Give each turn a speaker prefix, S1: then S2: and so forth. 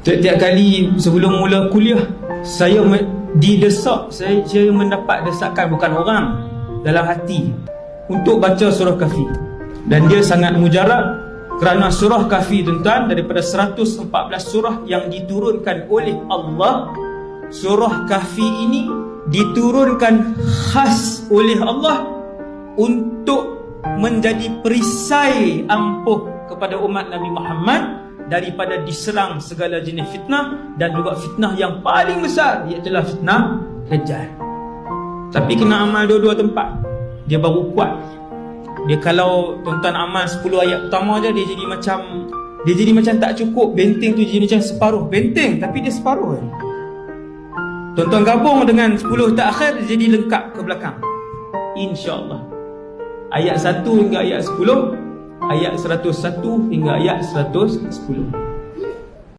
S1: Tiap-tiap kali sebelum mula kuliah, saya didesak, saya mendapat desakan, bukan orang, dalam hati, untuk baca surah Kahfi. Dan dia sangat mujarab, kerana surah Kahfi, tuan-tuan, daripada 114 surah yang diturunkan oleh Allah, surah Kahfi ini diturunkan khas oleh Allah untuk menjadi perisai ampuh kepada umat Nabi Muhammad daripada diserang segala jenis fitnah, dan juga fitnah yang paling besar, iaitu fitnah Dajjal. Tapi kena amal dua-dua tempat, dia baru kuat. Dia kalau tuan-tuan amal 10 ayat pertama je, dia jadi macam tak cukup. Benteng tu jadi macam separuh benteng, tapi dia separuh je. Tuan-tuan gabung dengan 10 tak akhir, dia jadi lengkap ke belakang, insya-Allah. Ayat 1 hingga ayat 10, ayat 101 hingga ayat 110.